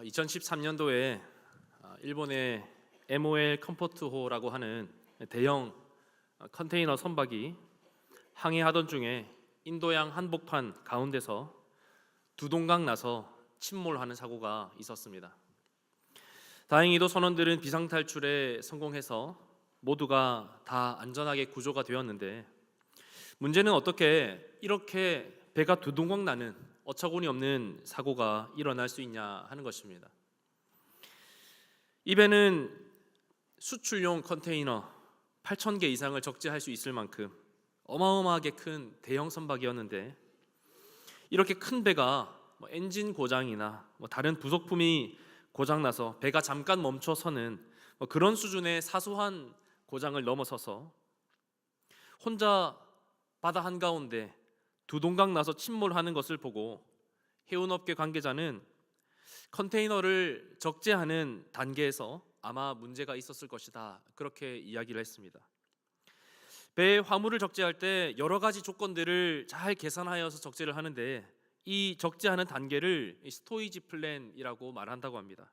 2013년도에 일본의 MOL 컴포트호라고 하는 대형 컨테이너 선박이 항해하던 중에 인도양 한복판 가운데서 두동강 나서 침몰하는 사고가 있었습니다. 다행히도 선원들은 비상탈출에 성공해서 모두가 다 안전하게 구조가 되었는데, 문제는 어떻게 이렇게 배가 두동강 나는 어처구니 없는 사고가 일어날 수 있냐 하는 것입니다. 이 배는 수출용 컨테이너 8,000개 이상을 적재할 수 있을 만큼 어마어마하게 큰 대형 선박이었는데, 이렇게 큰 배가 엔진 고장이나 다른 부속품이 고장나서 배가 잠깐 멈춰서는 그런 수준의 사소한 고장을 넘어서서 혼자 바다 한가운데 두동강 나서 침몰하는 것을 보고 해운업계 관계자는 컨테이너를 적재하는 단계에서 아마 문제가 있었을 것이다, 그렇게 이야기를 했습니다. 배에 화물을 적재할 때 여러 가지 조건들을 잘 계산하여서 적재를 하는데, 이 적재하는 단계를 스토이지 플랜이라고 말한다고 합니다.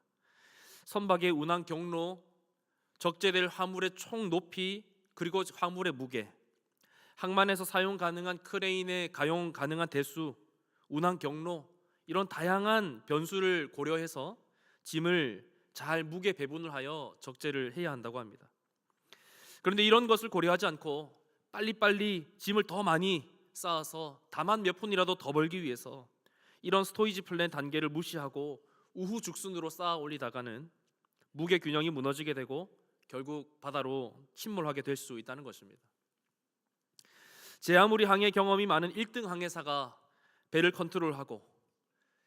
선박의 운항 경로, 적재될 화물의 총 높이, 그리고 화물의 무게, 항만에서 사용 가능한 크레인의 가용 가능한 대수, 운항 경로, 이런 다양한 변수를 고려해서 짐을 잘 무게 배분을 하여 적재를 해야 한다고 합니다. 그런데 이런 것을 고려하지 않고 빨리빨리 짐을 더 많이 쌓아서 다만 몇 푼이라도 더 벌기 위해서 이런 스토이지 플랜 단계를 무시하고 우후죽순으로 쌓아 올리다가는 무게 균형이 무너지게 되고 결국 바다로 침몰하게 될 수 있다는 것입니다. 제 아무리 항해 경험이 많은 1등 항해사가 배를 컨트롤하고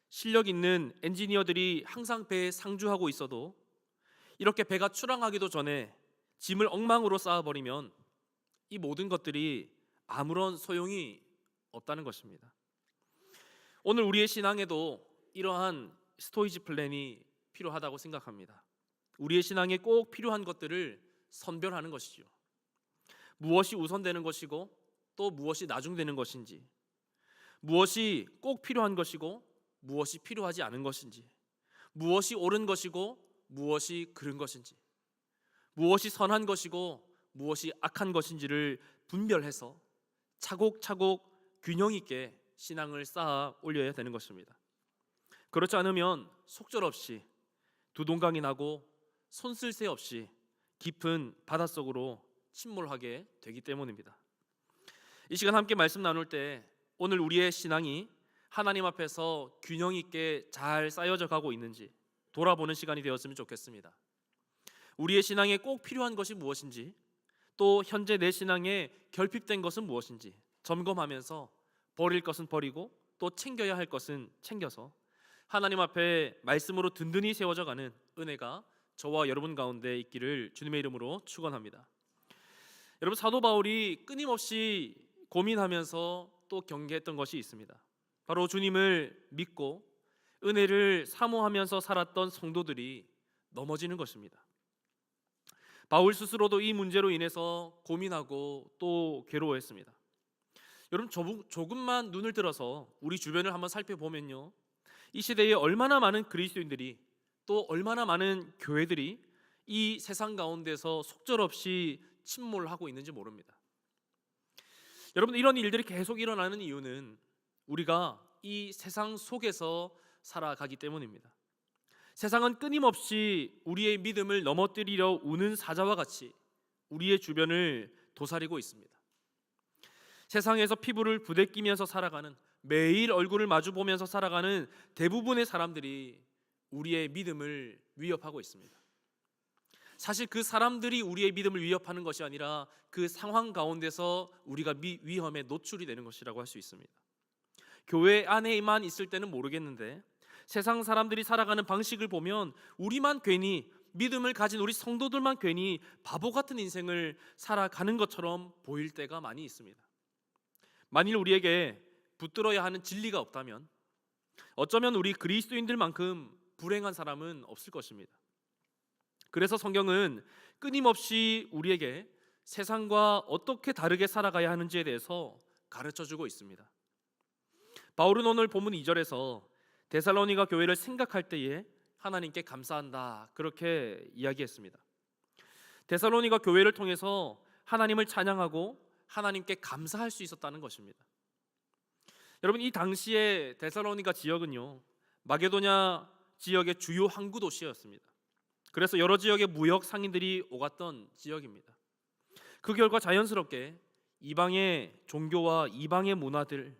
실력 있는 엔지니어들이 항상 배에 상주하고 있어도 이렇게 배가 출항하기도 전에 짐을 엉망으로 쌓아버리면 이 모든 것들이 아무런 소용이 없다는 것입니다. 오늘 우리의 신앙에도 이러한 스토이지 플랜이 필요하다고 생각합니다. 우리의 신앙에 꼭 필요한 것들을 선별하는 것이죠. 무엇이 우선되는 것이고 또 무엇이 나중되는 것인지, 무엇이 꼭 필요한 것이고 무엇이 필요하지 않은 것인지, 무엇이 옳은 것이고 무엇이 그른 것인지, 무엇이 선한 것이고 무엇이 악한 것인지를 분별해서 차곡차곡 균형 있게 신앙을 쌓아 올려야 되는 것입니다. 그렇지 않으면 속절없이 두동강이 나고 손쓸 새 없이 깊은 바닷속으로 침몰하게 되기 때문입니다. 이 시간 함께 말씀 나눌 때 오늘 우리의 신앙이 하나님 앞에서 균형 있게 잘 쌓여져 가고 있는지 돌아보는 시간이 되었으면 좋겠습니다. 우리의 신앙에 꼭 필요한 것이 무엇인지, 또 현재 내 신앙에 결핍된 것은 무엇인지 점검하면서 버릴 것은 버리고 또 챙겨야 할 것은 챙겨서 하나님 앞에 말씀으로 든든히 세워져 가는 은혜가 저와 여러분 가운데 있기를 주님의 이름으로 축원합니다. 여러분, 사도 바울이 끊임없이 고민하면서 또 경계했던 것이 있습니다. 바로 주님을 믿고 은혜를 사모하면서 살았던 성도들이 넘어지는 것입니다. 바울 스스로도 이 문제로 인해서 고민하고 또 괴로워했습니다. 여러분, 조금만 눈을 들어서 우리 주변을 한번 살펴보면요, 이 시대에 얼마나 많은 그리스도인들이 또 얼마나 많은 교회들이 이 세상 가운데서 속절없이 침몰하고 있는지 모릅니다. 여러분, 이런 일들이 계속 일어나는 이유는 우리가 이 세상 속에서 살아가기 때문입니다. 세상은 끊임없이 우리의 믿음을 넘어뜨리려 우는 사자와 같이 우리의 주변을 도사리고 있습니다. 세상에서 피부를 부대끼면서 살아가는, 매일 얼굴을 마주보면서 살아가는 대부분의 사람들이 우리의 믿음을 위협하고 있습니다. 사실 그 사람들이 우리의 믿음을 위협하는 것이 아니라 그 상황 가운데서 우리가 위험에 노출이 되는 것이라고 할 수 있습니다. 교회 안에만 있을 때는 모르겠는데 세상 사람들이 살아가는 방식을 보면 우리만 괜히, 믿음을 가진 우리 성도들만 괜히 바보 같은 인생을 살아가는 것처럼 보일 때가 많이 있습니다. 만일 우리에게 붙들어야 하는 진리가 없다면 어쩌면 우리 그리스도인들만큼 불행한 사람은 없을 것입니다. 그래서 성경은 끊임없이 우리에게 세상과 어떻게 다르게 살아가야 하는지에 대해서 가르쳐주고 있습니다. 바울은 오늘 본문 2절에서 데살로니가 교회를 생각할 때에 하나님께 감사한다. 그렇게 이야기했습니다. 데살로니가 교회를 통해서 하나님을 찬양하고 하나님께 감사할 수 있었다는 것입니다. 여러분, 이 당시에 데살로니가 지역은요, 마게도냐 지역의 주요 항구 도시였습니다. 그래서 여러 지역의 무역 상인들이 오갔던 지역입니다. 그 결과 자연스럽게 이방의 종교와 이방의 문화들,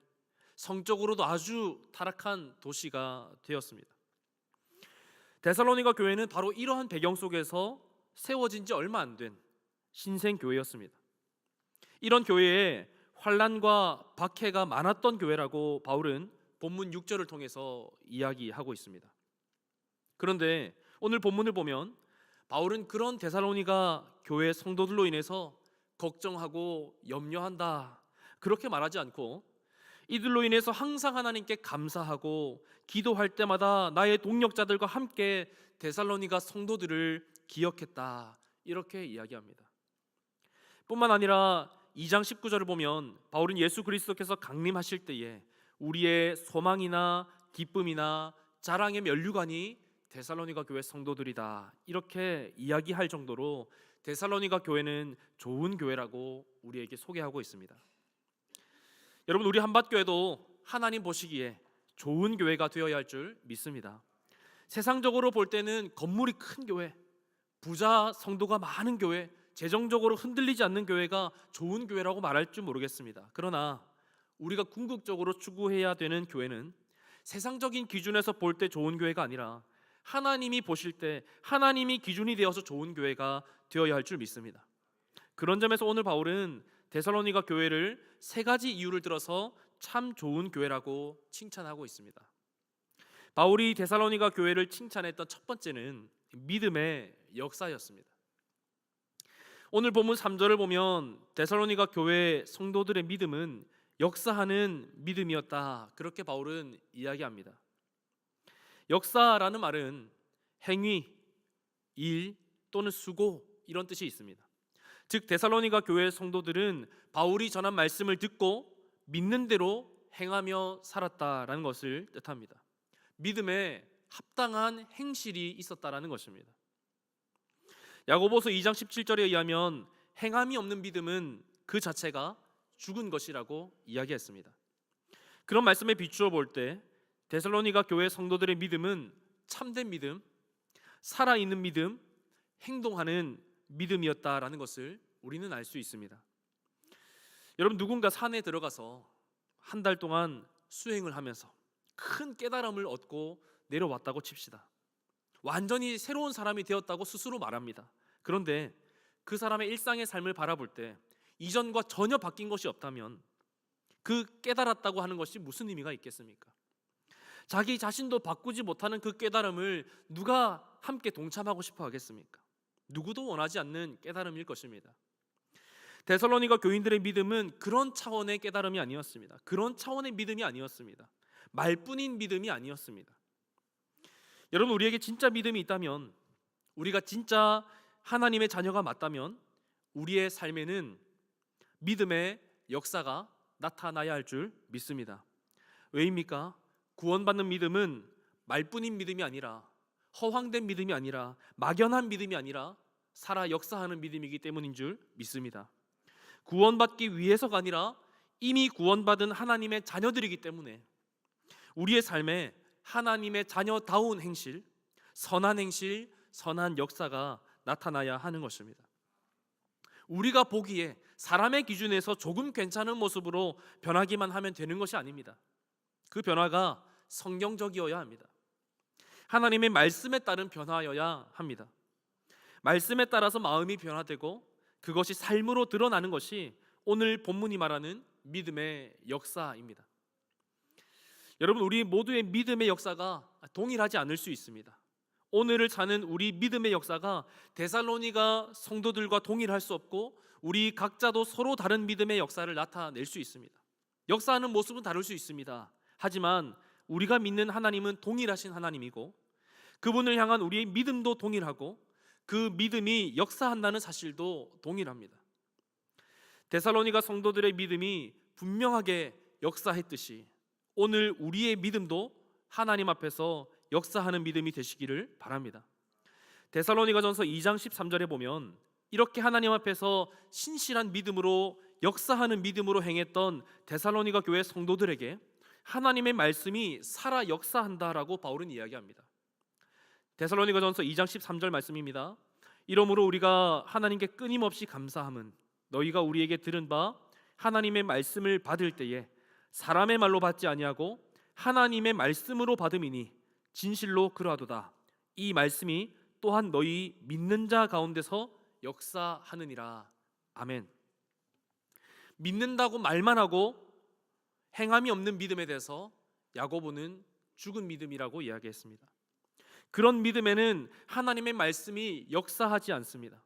성적으로도 아주 타락한 도시가 되었습니다. 데살로니가 교회는 바로 이러한 배경 속에서 세워진 지 얼마 안 된 신생 교회였습니다. 이런 교회에 환난과 박해가 많았던 교회라고 바울은 본문 6절을 통해서 이야기하고 있습니다. 그런데 오늘 본문을 보면 바울은 그런 데살로니가 교회 성도들로 인해서 걱정하고 염려한다, 그렇게 말하지 않고 이들로 인해서 항상 하나님께 감사하고 기도할 때마다 나의 동력자들과 함께 데살로니가 성도들을 기억했다, 이렇게 이야기합니다. 뿐만 아니라 2장 19절을 보면 바울은 예수 그리스도께서 강림하실 때에 우리의 소망이나 기쁨이나 자랑의 면류관이 데살로니가 교회 성도들이다, 이렇게 이야기할 정도로 데살로니가 교회는 좋은 교회라고 우리에게 소개하고 있습니다. 여러분, 우리 한밭교회도 하나님 보시기에 좋은 교회가 되어야 할 줄 믿습니다. 세상적으로 볼 때는 건물이 큰 교회, 부자 성도가 많은 교회, 재정적으로 흔들리지 않는 교회가 좋은 교회라고 말할 줄 모르겠습니다. 그러나 우리가 궁극적으로 추구해야 되는 교회는 세상적인 기준에서 볼 때 좋은 교회가 아니라 하나님이 보실 때 하나님이 기준이 되어서 좋은 교회가 되어야 할 줄 믿습니다. 그런 점에서 오늘 바울은 데살로니가 교회를 세 가지 이유를 들어서 참 좋은 교회라고 칭찬하고 있습니다. 바울이 데살로니가 교회를 칭찬했던 첫 번째는 믿음의 역사였습니다. 오늘 본문 3절을 보면 데살로니가 교회 성도들의 믿음은 역사하는 믿음이었다, 그렇게 바울은 이야기합니다. 역사라는 말은 행위, 일 또는 수고, 이런 뜻이 있습니다. 즉 데살로니가 교회 성도들은 바울이 전한 말씀을 듣고 믿는 대로 행하며 살았다라는 것을 뜻합니다. 믿음에 합당한 행실이 있었다라는 것입니다. 야고보서 2장 17절에 의하면 행함이 없는 믿음은 그 자체가 죽은 것이라고 이야기했습니다. 그런 말씀에 비추어 볼 때 데살로니가 교회 성도들의 믿음은 참된 믿음, 살아있는 믿음, 행동하는 믿음이었다라는 것을 우리는 알 수 있습니다. 여러분, 누군가 산에 들어가서 한 달 동안 수행을 하면서 큰 깨달음을 얻고 내려왔다고 칩시다. 완전히 새로운 사람이 되었다고 스스로 말합니다. 그런데 그 사람의 일상의 삶을 바라볼 때 이전과 전혀 바뀐 것이 없다면 그 깨달았다고 하는 것이 무슨 의미가 있겠습니까? 자기 자신도 바꾸지 못하는 그 깨달음을 누가 함께 동참하고 싶어 하겠습니까? 누구도 원하지 않는 깨달음일 것입니다. 데살로니가 교인들의 믿음은 그런 차원의 깨달음이 아니었습니다. 그런 차원의 믿음이 아니었습니다. 말뿐인 믿음이 아니었습니다. 여러분, 우리에게 진짜 믿음이 있다면, 우리가 진짜 하나님의 자녀가 맞다면 우리의 삶에는 믿음의 역사가 나타나야 할 줄 믿습니다. 왜입니까? 구원받는 믿음은 말뿐인 믿음이 아니라, 허황된 믿음이 아니라, 막연한 믿음이 아니라 살아 역사하는 믿음이기 때문인 줄 믿습니다. 구원받기 위해서가 아니라 이미 구원받은 하나님의 자녀들이기 때문에 우리의 삶에 하나님의 자녀다운 행실, 선한 행실, 선한 역사가 나타나야 하는 것입니다. 우리가 보기에 사람의 기준에서 조금 괜찮은 모습으로 변하기만 하면 되는 것이 아닙니다. 그 변화가 성경적이어야 합니다. 하나님의 말씀에 따른 변화여야 합니다. 말씀에 따라서 마음이 변화되고 그것이 삶으로 드러나는 것이 오늘 본문이 말하는 믿음의 역사입니다. 여러분, 우리 모두의 믿음의 역사가 동일하지 않을 수 있습니다. 오늘을 사는 우리 믿음의 역사가 데살로니가 성도들과 동일할 수 없고 우리 각자도 서로 다른 믿음의 역사를 나타낼 수 있습니다. 역사하는 모습은 다를 수 있습니다. 하지만 우리가 믿는 하나님은 동일하신 하나님이고 그분을 향한 우리의 믿음도 동일하고 그 믿음이 역사한다는 사실도 동일합니다. 데살로니가 성도들의 믿음이 분명하게 역사했듯이 오늘 우리의 믿음도 하나님 앞에서 역사하는 믿음이 되시기를 바랍니다. 데살로니가전서 2장 13절에 보면 이렇게 하나님 앞에서 신실한 믿음으로 역사하는 믿음으로 행했던 데살로니가 교회 성도들에게 하나님의 말씀이 살아 역사한다라고 바울은 이야기합니다. 데살로니가전서 2장 13절 말씀입니다. 이러므로 우리가 하나님께 끊임없이 감사함은 너희가 우리에게 들은 바 하나님의 말씀을 받을 때에 사람의 말로 받지 아니하고 하나님의 말씀으로 받음이니 진실로 그러하도다. 이 말씀이 또한 너희 믿는 자 가운데서 역사하느니라. 아멘. 믿는다고 말만 하고 행함이 없는 믿음에 대해서 야고보는 죽은 믿음이라고 이야기했습니다. 그런 믿음에는 하나님의 말씀이 역사하지 않습니다.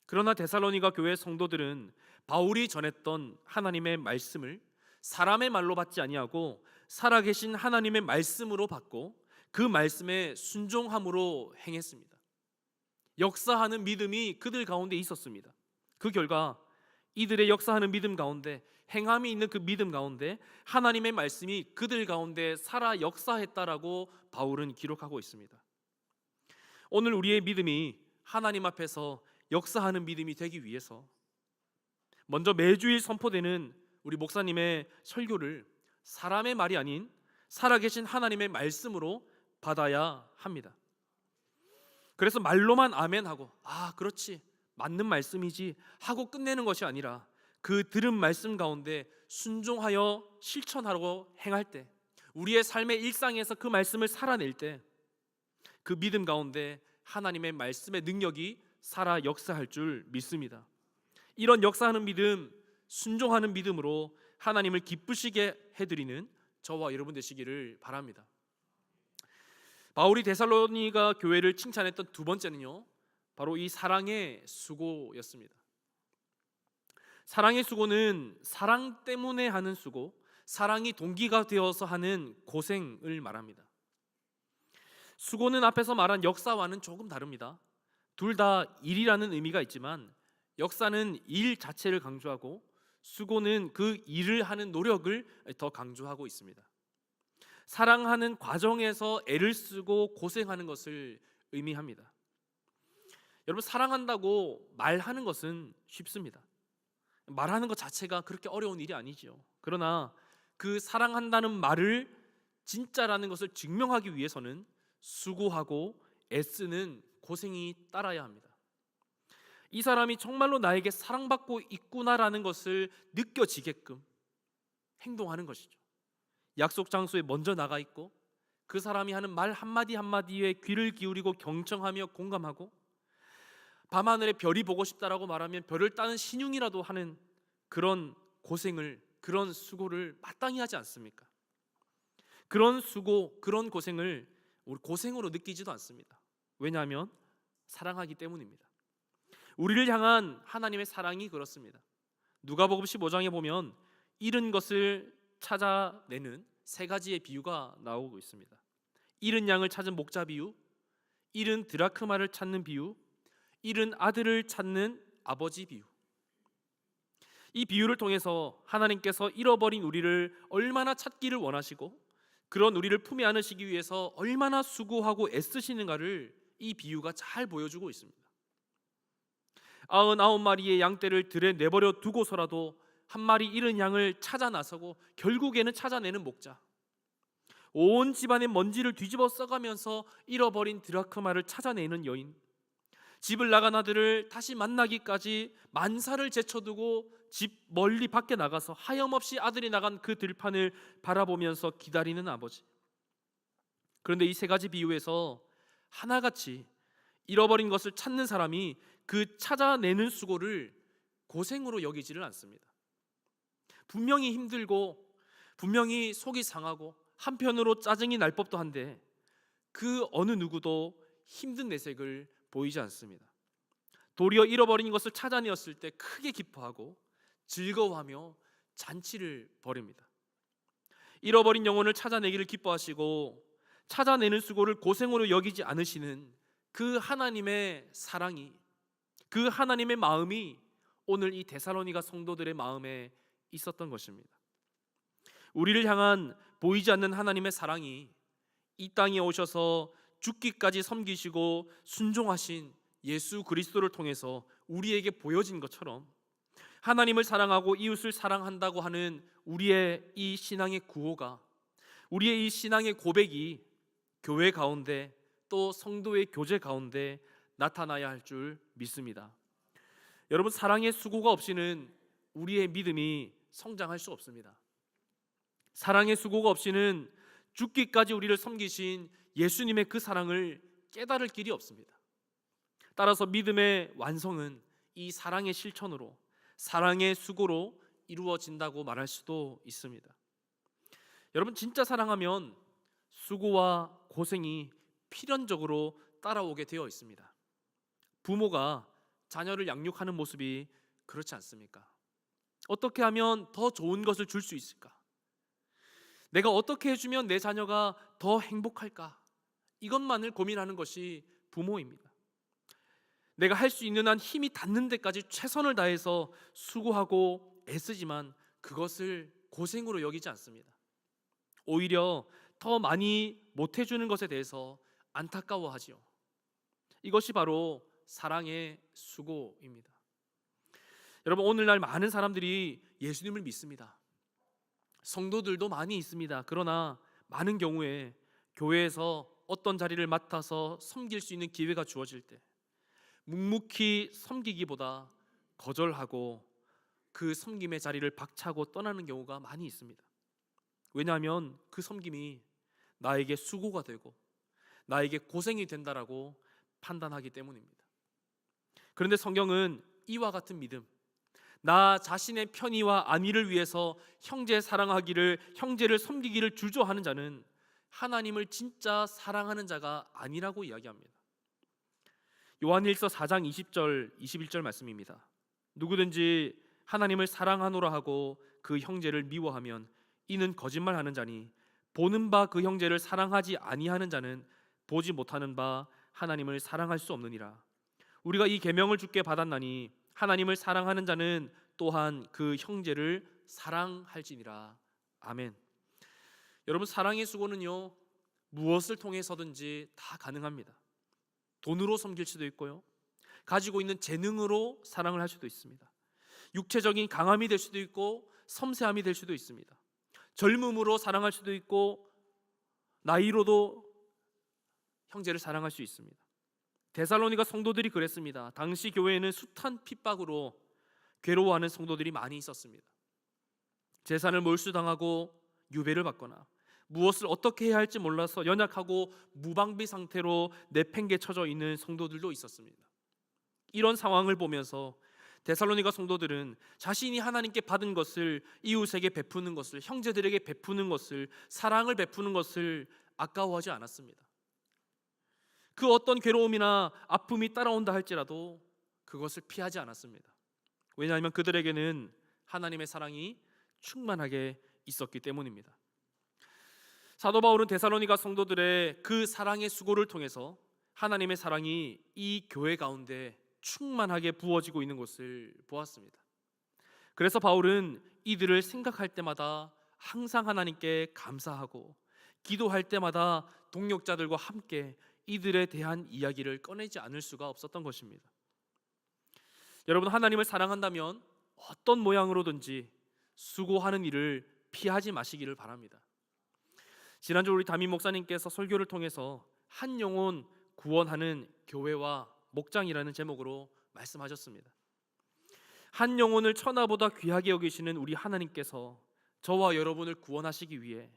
그러나 데살로니가 교회 성도들은 바울이 전했던 하나님의 말씀을 사람의 말로 받지 아니하고 살아계신 하나님의 말씀으로 받고 그 말씀에 순종함으로 행했습니다. 역사하는 믿음이 그들 가운데 있었습니다. 그 결과 이들의 역사하는 믿음 가운데, 행함이 있는 그 믿음 가운데 하나님의 말씀이 그들 가운데 살아 역사했다라고 바울은 기록하고 있습니다. 오늘 우리의 믿음이 하나님 앞에서 역사하는 믿음이 되기 위해서 먼저 매주일 선포되는 우리 목사님의 설교를 사람의 말이 아닌 살아계신 하나님의 말씀으로 받아야 합니다. 그래서 말로만 아멘하고 그렇지, 맞는 말씀이지 하고 끝내는 것이 아니라 그 들은 말씀 가운데 순종하여 실천하고 행할 때, 우리의 삶의 일상에서 그 말씀을 살아낼 때 그 믿음 가운데 하나님의 말씀의 능력이 살아 역사할 줄 믿습니다. 이런 역사하는 믿음, 순종하는 믿음으로 하나님을 기쁘시게 해드리는 저와 여러분 되시기를 바랍니다. 바울이 데살로니가 교회를 칭찬했던 두 번째는요, 바로 이 사랑의 수고였습니다. 사랑의 수고는 사랑 때문에 하는 수고, 사랑이 동기가 되어서 하는 고생을 말합니다. 수고는 앞에서 말한 역사와는 조금 다릅니다. 둘 다 일이라는 의미가 있지만 역사는 일 자체를 강조하고 수고는 그 일을 하는 노력을 더 강조하고 있습니다. 사랑하는 과정에서 애를 쓰고 고생하는 것을 의미합니다. 여러분, 사랑한다고 말하는 것은 쉽습니다. 말하는 것 자체가 그렇게 어려운 일이 아니죠. 그러나 그 사랑한다는 말을 진짜라는 것을 증명하기 위해서는 수고하고 애쓰는 고생이 따라야 합니다. 이 사람이 정말로 나에게 사랑받고 있구나라는 것을 느껴지게끔 행동하는 것이죠. 약속 장소에 먼저 나가 있고 그 사람이 하는 말 한마디 한마디에 귀를 기울이고 경청하며 공감하고, 밤하늘에 별이 보고 싶다라고 말하면 별을 따는 신용이라도 하는 그런 고생을, 그런 수고를 마땅히 하지 않습니까? 그런 수고, 그런 고생을 우리 고생으로 느끼지도 않습니다. 왜냐하면 사랑하기 때문입니다. 우리를 향한 하나님의 사랑이 그렇습니다. 누가복음 15장에 보면 잃은 것을 찾아내는 세 가지의 비유가 나오고 있습니다. 잃은 양을 찾은 목자 비유, 잃은 드라크마를 찾는 비유, 잃은 아들을 찾는 아버지 비유. 이 비유를 통해서 하나님께서 잃어버린 우리를 얼마나 찾기를 원하시고 그런 우리를 품에 안으시기 위해서 얼마나 수고하고 애쓰시는가를 이 비유가 잘 보여주고 있습니다. 99마리의 양떼를 들에 내버려 두고서라도 한 마리 잃은 양을 찾아 나서고 결국에는 찾아내는 목자, 온 집안의 먼지를 뒤집어 써가면서 잃어버린 드라크마를 찾아내는 여인, 집을 나간 아들을 다시 만나기까지 만사를 제쳐두고 집 멀리 밖에 나가서 하염없이 아들이 나간 그 들판을 바라보면서 기다리는 아버지. 그런데 이 세 가지 비유에서 하나같이 잃어버린 것을 찾는 사람이 그 찾아내는 수고를 고생으로 여기지를 않습니다. 분명히 힘들고 분명히 속이 상하고 한편으로 짜증이 날 법도 한데 그 어느 누구도 힘든 내색을 보이지 않습니다. 도리어 잃어버린 것을 찾아내었을 때 크게 기뻐하고 즐거워하며 잔치를 벌입니다. 잃어버린 영혼을 찾아내기를 기뻐하시고 찾아내는 수고를 고생으로 여기지 않으시는 그 하나님의 사랑이, 그 하나님의 마음이 오늘 이 데살로니가 성도들의 마음에 있었던 것입니다. 우리를 향한 보이지 않는 하나님의 사랑이 이 땅에 오셔서 죽기까지 섬기시고 순종하신 예수 그리스도를 통해서 우리에게 보여진 것처럼 하나님을 사랑하고 이웃을 사랑한다고 하는 우리의 이 신앙의 구호가, 우리의 이 신앙의 고백이 교회 가운데 또 성도의 교제 가운데 나타나야 할 줄 믿습니다. 여러분, 사랑의 수고가 없이는 우리의 믿음이 성장할 수 없습니다. 사랑의 수고가 없이는 죽기까지 우리를 섬기신 예수님의 그 사랑을 깨달을 길이 없습니다. 따라서 믿음의 완성은 이 사랑의 실천으로, 사랑의 수고로 이루어진다고 말할 수도 있습니다. 여러분, 진짜 사랑하면 수고와 고생이 필연적으로 따라오게 되어 있습니다. 부모가 자녀를 양육하는 모습이 그렇지 않습니까? 어떻게 하면 더 좋은 것을 줄 수 있을까? 내가 어떻게 해주면 내 자녀가 더 행복할까? 이것만을 고민하는 것이 부모입니다. 내가 할 수 있는 한 힘이 닿는 데까지 최선을 다해서 수고하고 애쓰지만 그것을 고생으로 여기지 않습니다. 오히려 더 많이 못해주는 것에 대해서 안타까워하지요. 이것이 바로 사랑의 수고입니다. 여러분, 오늘날 많은 사람들이 예수님을 믿습니다. 성도들도 많이 있습니다. 그러나 많은 경우에 교회에서 어떤 자리를 맡아서 섬길 수 있는 기회가 주어질 때 묵묵히 섬기기보다 거절하고 그 섬김의 자리를 박차고 떠나는 경우가 많이 있습니다. 왜냐하면 그 섬김이 나에게 수고가 되고 나에게 고생이 된다라고 판단하기 때문입니다. 그런데 성경은 이와 같은 믿음, 나 자신의 편의와 안위를 위해서 형제 사랑하기를, 형제를 섬기기를 주저하는 자는 하나님을 진짜 사랑하는 자가 아니라고 이야기합니다. 요한일서 4장 20절 21절 말씀입니다. 누구든지 하나님을 사랑하노라 하고 그 형제를 미워하면 이는 거짓말하는 자니 보는 바 그 형제를 사랑하지 아니하는 자는 보지 못하는 바 하나님을 사랑할 수 없느니라. 우리가 이 계명을 주께 받았나니 하나님을 사랑하는 자는 또한 그 형제를 사랑할지니라. 아멘. 여러분, 사랑의 수고는요, 무엇을 통해서든지 다 가능합니다. 돈으로 섬길 수도 있고요, 가지고 있는 재능으로 사랑을 할 수도 있습니다. 육체적인 강함이 될 수도 있고 섬세함이 될 수도 있습니다. 젊음으로 사랑할 수도 있고 나이로도 형제를 사랑할 수 있습니다. 데살로니가 성도들이 그랬습니다. 당시 교회에는 숱한 핍박으로 괴로워하는 성도들이 많이 있었습니다. 재산을 몰수당하고 유배를 받거나 무엇을 어떻게 해야 할지 몰라서 연약하고 무방비 상태로 내팽개쳐져 있는 성도들도 있었습니다. 이런 상황을 보면서 데살로니가 성도들은 자신이 하나님께 받은 것을 이웃에게 베푸는 것을, 형제들에게 베푸는 것을, 사랑을 베푸는 것을 아까워하지 않았습니다. 그 어떤 괴로움이나 아픔이 따라온다 할지라도 그것을 피하지 않았습니다. 왜냐하면 그들에게는 하나님의 사랑이 충만하게 있었기 때문입니다. 사도 바울은 데살로니가 성도들의 그 사랑의 수고를 통해서 하나님의 사랑이 이 교회 가운데 충만하게 부어지고 있는 것을 보았습니다. 그래서 바울은 이들을 생각할 때마다 항상 하나님께 감사하고 기도할 때마다 동역자들과 함께 이들에 대한 이야기를 꺼내지 않을 수가 없었던 것입니다. 여러분, 하나님을 사랑한다면 어떤 모양으로든지 수고하는 일을 피하지 마시기를 바랍니다. 지난주 우리 담임 목사님께서 설교를 통해서 한 영혼 구원하는 교회와 목장이라는 제목으로 말씀하셨습니다. 한 영혼을 천하보다 귀하게 여기시는 우리 하나님께서 저와 여러분을 구원하시기 위해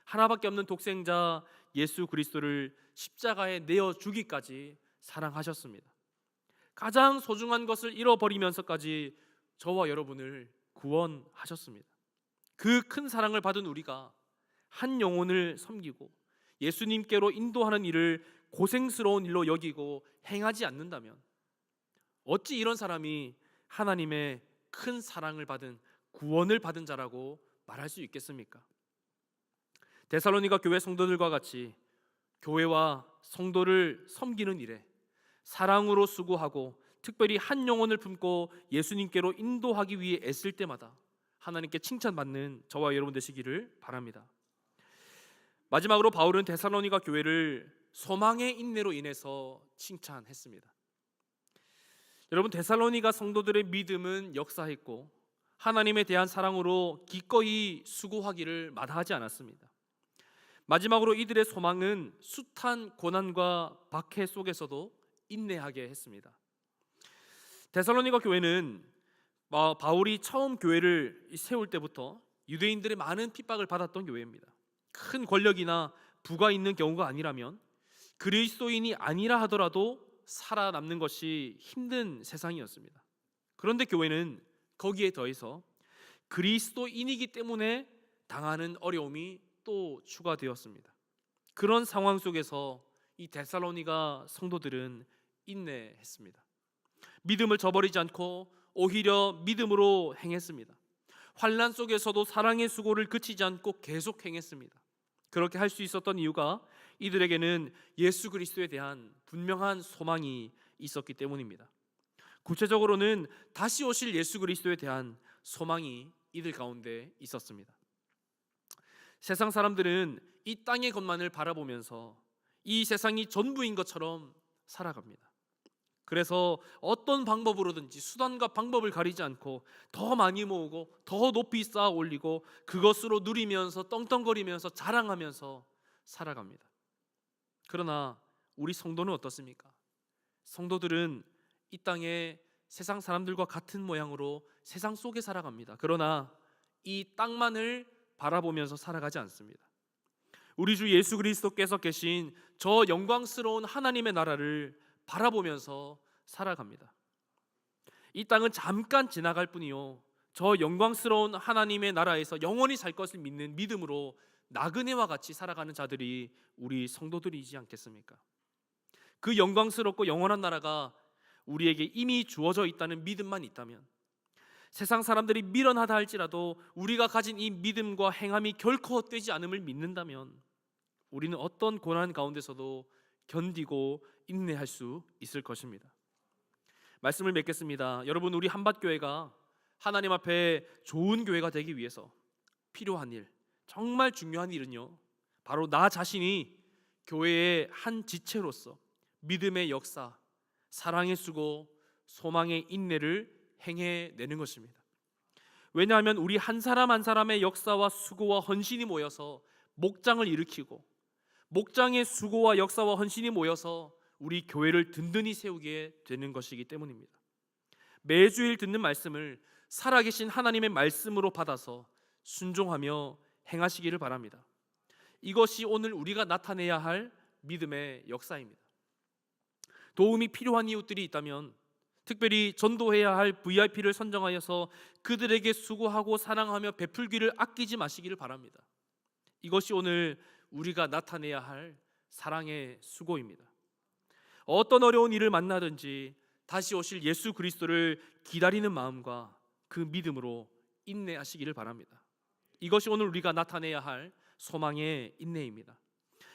하나밖에 없는 독생자 예수 그리스도를 십자가에 내어 주기까지 사랑하셨습니다. 가장 소중한 것을 잃어버리면서까지 저와 여러분을 구원하셨습니다. 그 큰 사랑을 받은 우리가 한 영혼을 섬기고 예수님께로 인도하는 일을 고생스러운 일로 여기고 행하지 않는다면 어찌 이런 사람이 하나님의 큰 사랑을 받은, 구원을 받은 자라고 말할 수 있겠습니까? 데살로니가 교회 성도들과 같이 교회와 성도를 섬기는 일에 사랑으로 수고하고 특별히 한 영혼을 품고 예수님께로 인도하기 위해 애쓸 때마다 하나님께 칭찬받는 저와 여러분 되시기를 바랍니다. 마지막으로 바울은 데살로니가 교회를 소망의 인내로 인해서 칭찬했습니다. 여러분, 데살로니가 성도들의 믿음은 역사했고 하나님에 대한 사랑으로 기꺼이 수고하기를 마다하지 않았습니다. 마지막으로 이들의 소망은 숱한 고난과 박해 속에서도 인내하게 했습니다. 데살로니가 교회는 바울이 처음 교회를 세울 때부터 유대인들의 많은 핍박을 받았던 교회입니다. 큰 권력이나 부가 있는 경우가 아니라면 그리스도인이 아니라 하더라도 살아남는 것이 힘든 세상이었습니다. 그런데 교회는 거기에 더해서 그리스도인이기 때문에 당하는 어려움이 또 추가되었습니다. 그런 상황 속에서 이 데살로니가 성도들은 인내했습니다. 믿음을 저버리지 않고 오히려 믿음으로 행했습니다. 환난 속에서도 사랑의 수고를 그치지 않고 계속 행했습니다. 그렇게 할 수 있었던 이유가 이들에게는 예수 그리스도에 대한 분명한 소망이 있었기 때문입니다. 구체적으로는 다시 오실 예수 그리스도에 대한 소망이 이들 가운데 있었습니다. 세상 사람들은 이 땅의 것만을 바라보면서 이 세상이 전부인 것처럼 살아갑니다. 그래서 어떤 방법으로든지 수단과 방법을 가리지 않고 더 많이 모으고 더 높이 쌓아 올리고 그것으로 누리면서 떵떵거리면서 자랑하면서 살아갑니다. 그러나 우리 성도는 어떻습니까? 성도들은 이 땅에 세상 사람들과 같은 모양으로 세상 속에 살아갑니다. 그러나 이 땅만을 바라보면서 살아가지 않습니다. 우리 주 예수 그리스도께서 계신 저 영광스러운 하나님의 나라를 바라보면서 살아갑니다. 이 땅은 잠깐 지나갈 뿐이요, 저 영광스러운 하나님의 나라에서 영원히 살 것을 믿는 믿음으로 나그네와 같이 살아가는 자들이 우리 성도들이지 않겠습니까? 그 영광스럽고 영원한 나라가 우리에게 이미 주어져 있다는 믿음만 있다면, 세상 사람들이 미련하다 할지라도 우리가 가진 이 믿음과 행함이 결코 헛되지 않음을 믿는다면 우리는 어떤 고난 가운데서도 견디고 인내할 수 있을 것입니다. 말씀을 맺겠습니다. 여러분, 우리 한밭교회가 하나님 앞에 좋은 교회가 되기 위해서 필요한 일, 정말 중요한 일은요, 바로 나 자신이 교회의 한 지체로서 믿음의 역사, 사랑의 수고, 소망의 인내를 행해내는 것입니다. 왜냐하면 우리 한 사람 한 사람의 역사와 수고와 헌신이 모여서 목장을 일으키고, 목장의 수고와 역사와 헌신이 모여서 우리 교회를 든든히 세우게 되는 것이기 때문입니다. 매주일 듣는 말씀을 살아계신 하나님의 말씀으로 받아서 순종하며 행하시기를 바랍니다. 이것이 오늘 우리가 나타내야 할 믿음의 역사입니다. 도움이 필요한 이웃들이 있다면 특별히 전도해야 할 VIP를 선정하여서 그들에게 수고하고 사랑하며 베풀기를 아끼지 마시기를 바랍니다. 이것이 오늘 우리가 나타내야 할 사랑의 수고입니다. 어떤 어려운 일을 만나든지 다시 오실 예수 그리스도를 기다리는 마음과 그 믿음으로 인내하시기를 바랍니다. 이것이 오늘 우리가 나타내야 할 소망의 인내입니다.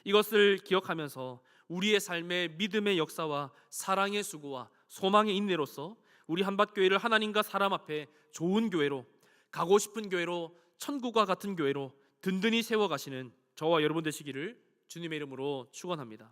이것을 기억하면서 우리의 삶의 믿음의 역사와 사랑의 수고와 소망의 인내로서 우리 한밭교회를 하나님과 사람 앞에 좋은 교회로, 가고 싶은 교회로, 천국과 같은 교회로 든든히 세워가시는 저와 여러분 되시기를 주님의 이름으로 축원합니다.